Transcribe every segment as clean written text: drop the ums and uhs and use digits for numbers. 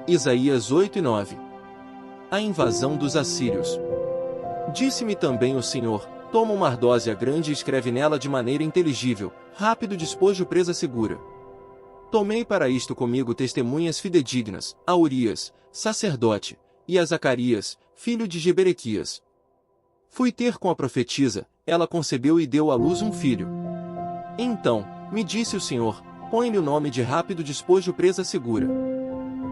Isaías 8 e 9. A invasão dos assírios. Disse-me também o Senhor: toma uma ardósia grande e escreve nela de maneira inteligível: rápido despojo, presa segura. Tomei para isto comigo testemunhas fidedignas, a Urias, sacerdote, e a Zacarias, filho de Jeberequias. Fui ter com a profetisa, ela concebeu e deu à luz um filho. Então, me disse o Senhor: põe-lhe o nome de rápido despojo, presa segura.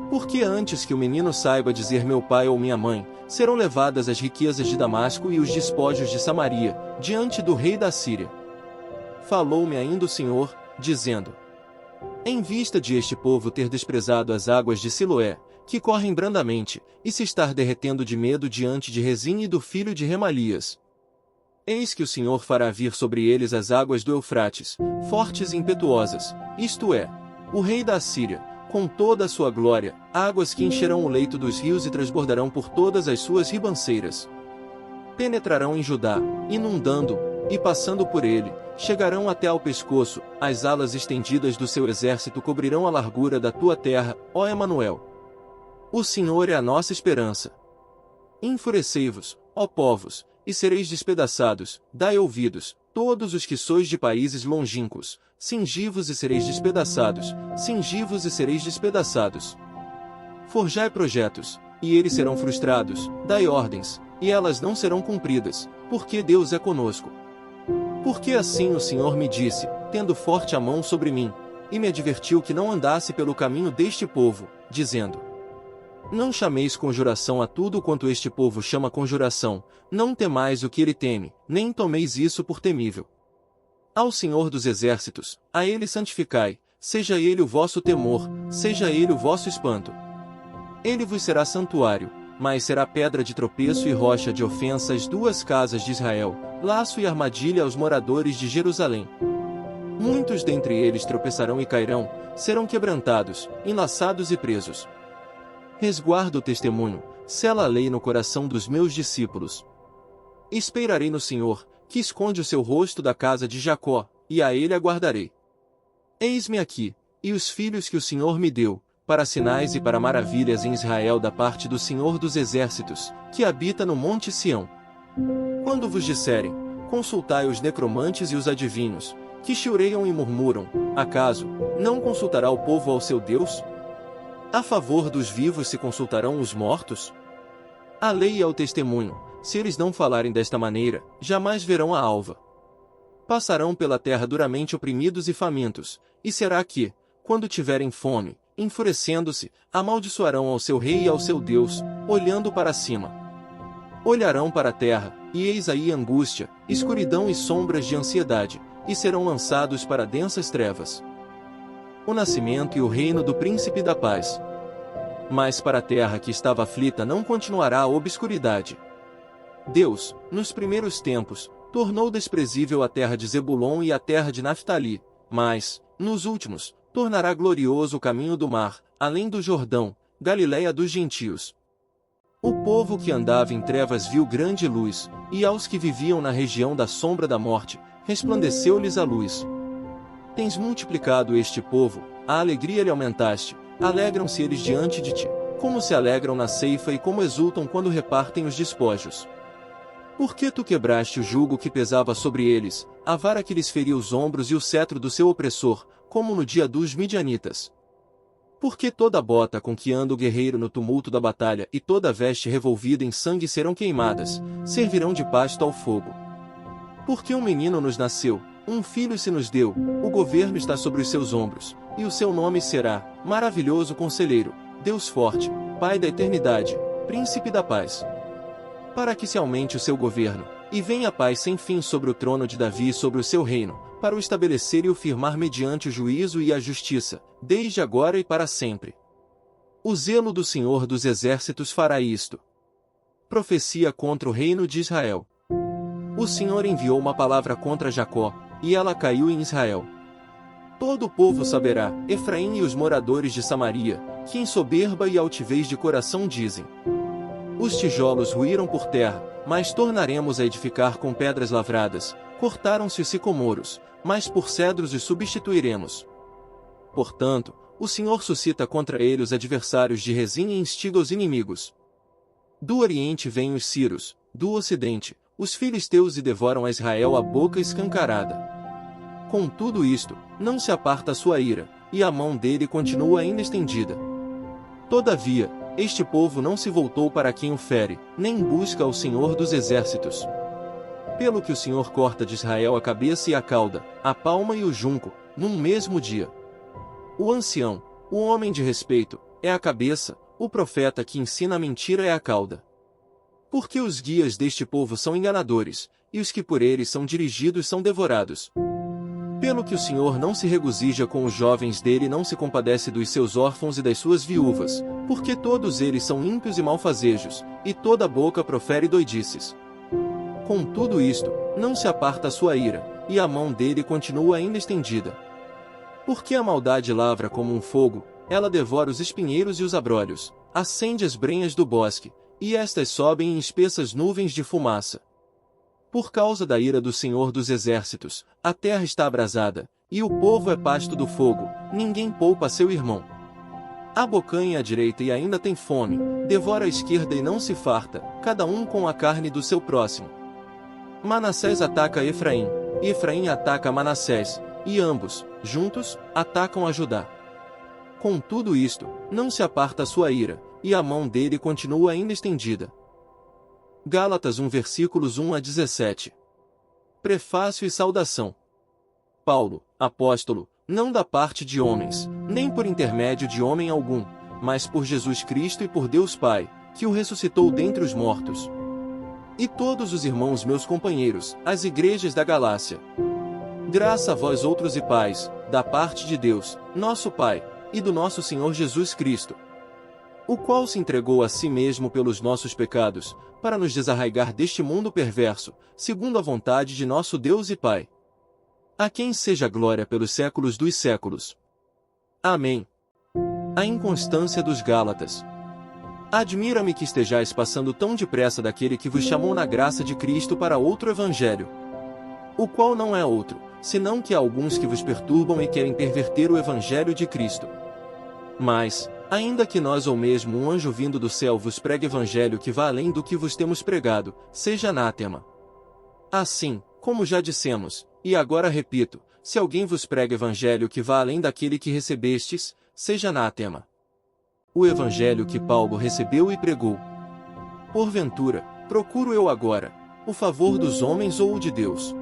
Porque antes que o menino saiba dizer meu pai ou minha mãe, serão levadas as riquezas de Damasco e os despojos de Samaria, diante do rei da Síria. Falou-me ainda o Senhor, dizendo: em vista de este povo ter desprezado as águas de Siloé, que correm brandamente, e se estar derretendo de medo diante de Rezim e do filho de Remalias, eis que o Senhor fará vir sobre eles as águas do Eufrates, fortes e impetuosas, isto é, o rei da Assíria, com toda a sua glória, águas que encherão o leito dos rios e transbordarão por todas as suas ribanceiras. Penetrarão em Judá, inundando, e passando por ele, chegarão até ao pescoço, as alas estendidas do seu exército cobrirão a largura da tua terra, ó Emanuel. O Senhor é a nossa esperança. Enfurecei-vos, ó povos, e sereis despedaçados, dai ouvidos, todos os que sois de países longínquos, cingi-vos e sereis despedaçados, cingi-vos e sereis despedaçados. Forjai projetos, e eles serão frustrados, dai ordens, e elas não serão cumpridas, porque Deus é conosco. Porque assim o Senhor me disse, tendo forte a mão sobre mim, e me advertiu que não andasse pelo caminho deste povo, dizendo: não chameis conjuração a tudo quanto este povo chama conjuração, não temais o que ele teme, nem tomeis isso por temível. Ao Senhor dos Exércitos, a ele santificai, seja ele o vosso temor, seja ele o vosso espanto. Ele vos será santuário, mas será pedra de tropeço e rocha de ofensa às duas casas de Israel, laço e armadilha aos moradores de Jerusalém. Muitos dentre eles tropeçarão e cairão, serão quebrantados, enlaçados e presos. Resguarda o testemunho, sela a lei no coração dos meus discípulos. Esperarei no Senhor, que esconde o seu rosto da casa de Jacó, e a ele aguardarei. Eis-me aqui, e os filhos que o Senhor me deu, para sinais e para maravilhas em Israel da parte do Senhor dos Exércitos, que habita no monte Sião. Quando vos disserem, consultai os necromantes e os adivinhos, que chiureiam e murmuram, acaso, não consultará o povo ao seu Deus? A favor dos vivos se consultarão os mortos? A lei é o testemunho, se eles não falarem desta maneira, jamais verão a alva. Passarão pela terra duramente oprimidos e famintos, e será que, quando tiverem fome, enfurecendo-se, amaldiçoarão ao seu rei e ao seu Deus, olhando para cima. Olharão para a terra, e eis aí angústia, escuridão e sombras de ansiedade, e serão lançados para densas trevas. O nascimento e o reino do príncipe da paz. Mas para a terra que estava aflita não continuará a obscuridade. Deus, nos primeiros tempos, tornou desprezível a terra de Zebulon e a terra de Naftali, mas, nos últimos, tornará glorioso o caminho do mar, além do Jordão, Galiléia dos gentios. O povo que andava em trevas viu grande luz, e aos que viviam na região da sombra da morte, resplandeceu-lhes a luz. Tens multiplicado este povo, a alegria lhe aumentaste, alegram-se eles diante de ti, como se alegram na ceifa e como exultam quando repartem os despojos. Porque tu quebraste o jugo que pesava sobre eles, a vara que lhes feria os ombros e o cetro do seu opressor, como no dia dos midianitas. Porque toda bota com que anda o guerreiro no tumulto da batalha e toda veste revolvida em sangue serão queimadas, servirão de pasto ao fogo. Porque um menino nos nasceu, um filho se nos deu, o governo está sobre os seus ombros, e o seu nome será, Maravilhoso Conselheiro, Deus Forte, Pai da Eternidade, Príncipe da Paz. Para que se aumente o seu governo, e venha a paz sem fim sobre o trono de Davi e sobre o seu reino, para o estabelecer e o firmar mediante o juízo e a justiça, desde agora e para sempre. O zelo do Senhor dos Exércitos fará isto. Profecia contra o reino de Israel. O Senhor enviou uma palavra contra Jacó, e ela caiu em Israel. Todo o povo saberá, Efraim e os moradores de Samaria, que em soberba e altivez de coração dizem: os tijolos ruíram por terra, mas tornaremos a edificar com pedras lavradas, cortaram-se os sicomoros, mas por cedros os substituiremos. Portanto, o Senhor suscita contra ele os adversários de Rezim e instiga os inimigos. Do Oriente vêm os Sírios, do Ocidente, os filisteus e devoram a Israel a boca escancarada. Com tudo isto, não se aparta a sua ira, e a mão dele continua ainda estendida. Todavia, este povo não se voltou para quem o fere, nem busca ao Senhor dos exércitos. Pelo que o Senhor corta de Israel a cabeça e a cauda, a palma e o junco, num mesmo dia. O ancião, o homem de respeito, é a cabeça, o profeta que ensina a mentira é a cauda. Porque os guias deste povo são enganadores, e os que por eles são dirigidos são devorados. Pelo que o Senhor não se regozija com os jovens dele e não se compadece dos seus órfãos e das suas viúvas, porque todos eles são ímpios e malfazejos, e toda boca profere doidices. Com tudo isto, não se aparta a sua ira, e a mão dele continua ainda estendida. Porque a maldade lavra como um fogo, ela devora os espinheiros e os abrolhos, acende as brenhas do bosque, e estas sobem em espessas nuvens de fumaça. Por causa da ira do Senhor dos Exércitos, a terra está abrasada, e o povo é pasto do fogo, ninguém poupa seu irmão. Abocanha à direita e ainda tem fome, devora à esquerda e não se farta, cada um com a carne do seu próximo. Manassés ataca Efraim, e Efraim ataca Manassés, e ambos, juntos, atacam a Judá. Com tudo isto, não se aparta a sua ira, e a mão dele continua ainda estendida. Gálatas 1 versículos 1 a 17. Prefácio e saudação. Paulo, apóstolo, não da parte de homens, nem por intermédio de homem algum, mas por Jesus Cristo e por Deus Pai, que o ressuscitou dentre os mortos. E todos os irmãos meus companheiros, as igrejas da Galácia. Graça a vós outros e pais, da parte de Deus, nosso Pai, e do nosso Senhor Jesus Cristo, o qual se entregou a si mesmo pelos nossos pecados, para nos desarraigar deste mundo perverso, segundo a vontade de nosso Deus e Pai. A quem seja glória pelos séculos dos séculos. Amém. A inconstância dos Gálatas. Admira-me que estejais passando tão depressa daquele que vos chamou na graça de Cristo para outro evangelho, o qual não é outro, senão que há alguns que vos perturbam e querem perverter o evangelho de Cristo. Mas, ainda que nós ou mesmo um anjo vindo do céu vos pregue evangelho que vá além do que vos temos pregado, seja anátema. Assim, como já dissemos, e agora repito, se alguém vos prega evangelho que vá além daquele que recebestes, seja anátema. O evangelho que Paulo recebeu e pregou. Porventura, procuro eu agora o favor dos homens ou o de Deus?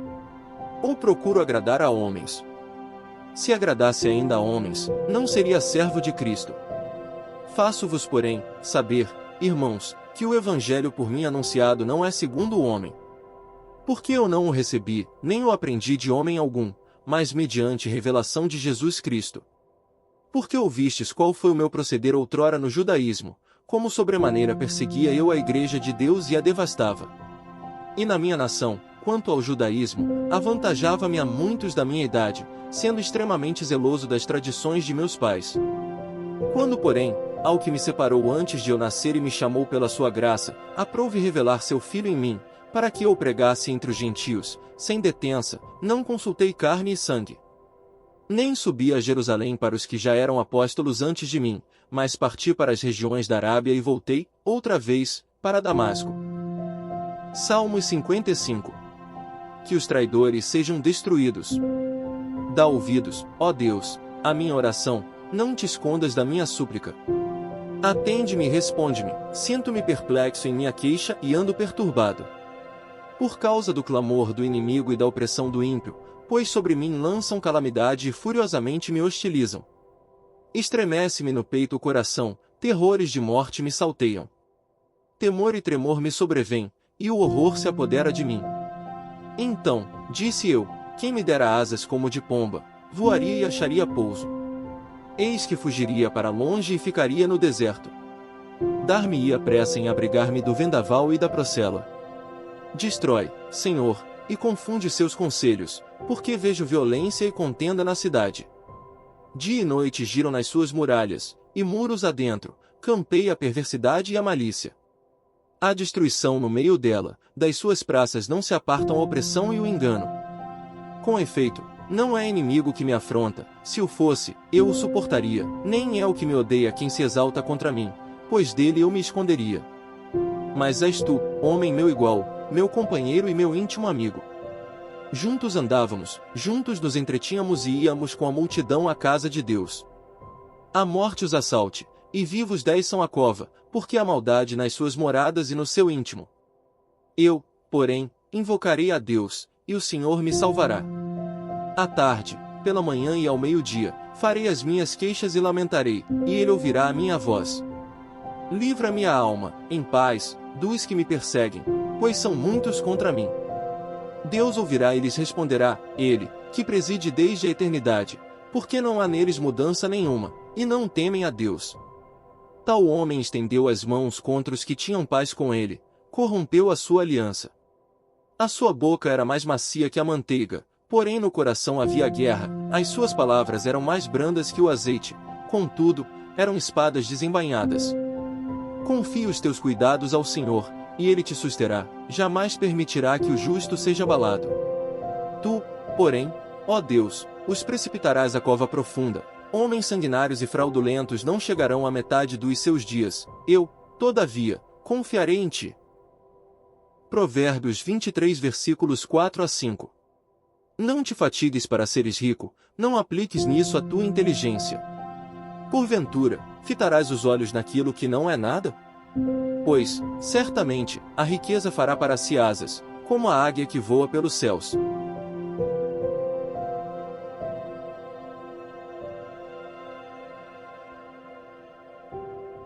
Ou procuro agradar a homens? Se agradasse ainda a homens, não seria servo de Cristo. Faço-vos, porém, saber, irmãos, que o evangelho por mim anunciado não é segundo o homem. Porque eu não o recebi, nem o aprendi de homem algum, mas mediante revelação de Jesus Cristo. Porque ouvistes qual foi o meu proceder outrora no judaísmo, como sobremaneira perseguia eu a igreja de Deus e a devastava. E na minha nação, quanto ao judaísmo, avantajava-me a muitos da minha idade, sendo extremamente zeloso das tradições de meus pais. Quando, porém, ao que me separou antes de eu nascer e me chamou pela sua graça, aprouve revelar seu Filho em mim, para que eu pregasse entre os gentios, sem detença, não consultei carne e sangue. Nem subi a Jerusalém para os que já eram apóstolos antes de mim, mas parti para as regiões da Arábia e voltei, outra vez, para Damasco. Salmos 55. Que os traidores sejam destruídos. Dá ouvidos, ó Deus, à minha oração, não te escondas da minha súplica. Atende-me e responde-me, sinto-me perplexo em minha queixa e ando perturbado. Por causa do clamor do inimigo e da opressão do ímpio, pois sobre mim lançam calamidade e furiosamente me hostilizam. Estremece-me no peito o coração, terrores de morte me salteiam. Temor e tremor me sobrevêm, e o horror se apodera de mim. Então, disse eu, quem me dera asas como de pomba, voaria e acharia pouso. Eis que fugiria para longe e ficaria no deserto. Dar-me-ia pressa em abrigar-me do vendaval e da procela. Destrói, Senhor, e confunde seus conselhos, porque vejo violência e contenda na cidade. Dia e noite giram nas suas muralhas, e muros adentro, campeia a perversidade e a malícia. Há destruição no meio dela, das suas praças não se apartam a opressão e o engano. Com efeito, Não é inimigo que me afronta, se o fosse, eu o suportaria, nem é o que me odeia quem se exalta contra mim, pois dele eu me esconderia. Mas és tu, homem meu igual, meu companheiro e meu íntimo amigo. Juntos andávamos, juntos nos entretínhamos e íamos com a multidão à casa de Deus. A morte os assalte, e vivos 10 são a cova, porque há maldade nas suas moradas e no seu íntimo. Eu, porém, invocarei a Deus, e o Senhor me salvará. À tarde, pela manhã e ao meio-dia, farei as minhas queixas e lamentarei, e ele ouvirá a minha voz. Livra minha alma, em paz, dos que me perseguem, pois são muitos contra mim. Deus ouvirá e lhes responderá, ele, que preside desde a eternidade, porque não há neles mudança nenhuma, e não temem a Deus. Tal homem estendeu as mãos contra os que tinham paz com ele, corrompeu a sua aliança. A sua boca era mais macia que a manteiga, porém no coração havia guerra, as suas palavras eram mais brandas que o azeite, contudo, eram espadas desembainhadas. Confia os teus cuidados ao Senhor, e ele te susterá, jamais permitirá que o justo seja abalado. Tu, porém, ó Deus, os precipitarás à cova profunda, homens sanguinários e fraudulentos não chegarão à metade dos seus dias, eu, todavia, confiarei em ti. Provérbios 23 versículos 4 a 5. Não te fatigues para seres rico, não apliques nisso a tua inteligência. Porventura, fitarás os olhos naquilo que não é nada? Pois, certamente, a riqueza fará para si asas, como a águia que voa pelos céus.